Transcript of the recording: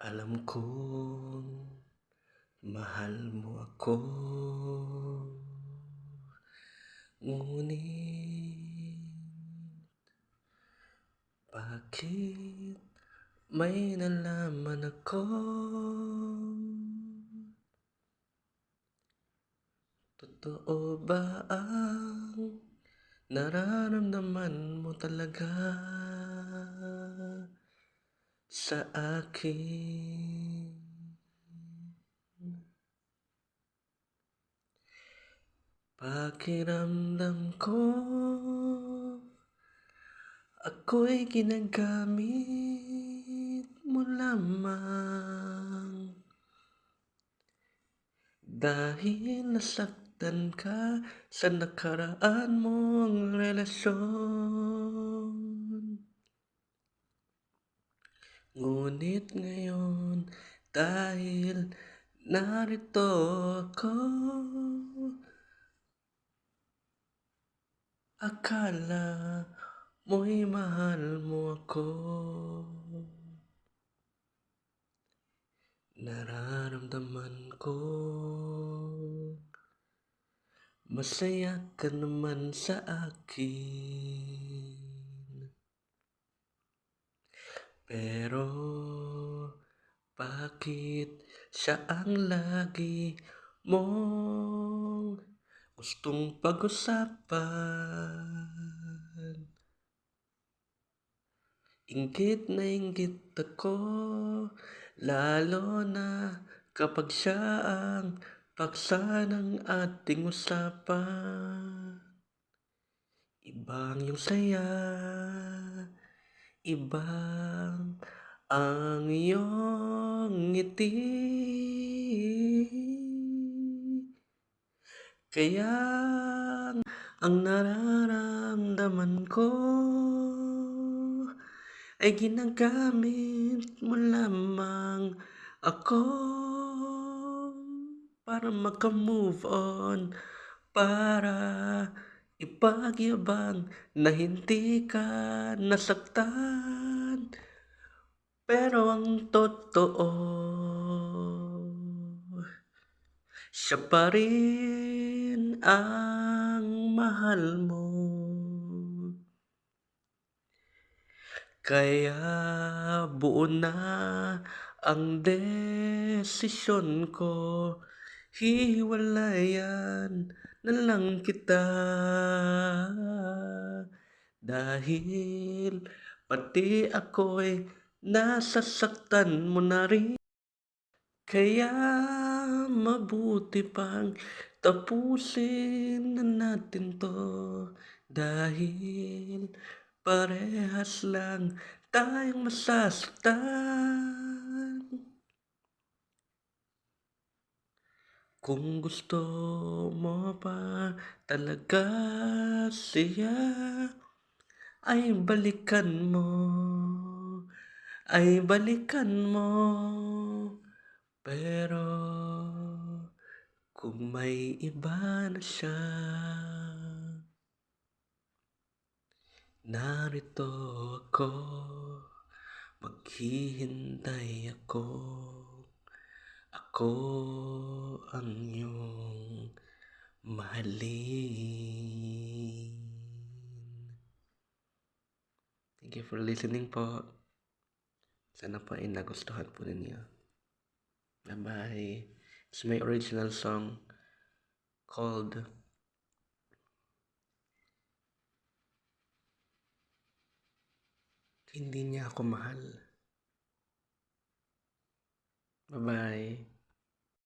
Alam kong mahal mo ako, ngunit bakit may nalaman ako? Totoo ba ang nararamdaman mo talaga sa akin? Pakiramdam ko ako'y ginagamit mo lamang dahil nasaktan ka sa nakaraan mong relasyon. Ngunit ngayon dahil narito ako, akala mo'y mahal mo ako. Nararamdaman ko masaya ka naman sa akin, pero bakit siya ang lagi mong gustong pag-usapan? Inggit na inggit ako, lalo na kapag siya ang paksa ng ating usapan. Ibang yung saya, ibang ang iyong ngiti. Kaya ang nararamdaman ko ay ginagamit mo lamang ako para maka-move on, para ipagyabang na hindi ka nasaktan. Pero ang totoo, siya pa rin ang mahal mo. Kaya buo na ang desisyon ko, hiwalayan na lang kita. Dahil pati ako'y nasasaktan mo na rin. Kaya mabuti pang tapusin na natin 'to, dahil parehas lang tayong masasaktan. Kung gusto mo pa talaga siya, ay balikan mo, ay balikan mo. Pero kung may iba na siya, narito ako, maghihintay ako. Ako ang iyong mahalin. Thank you for listening po. Sana po ay nagustuhan po ninyo. Bye-bye. It's my original song called Hindi Niya Ako Mahal. Bye-bye.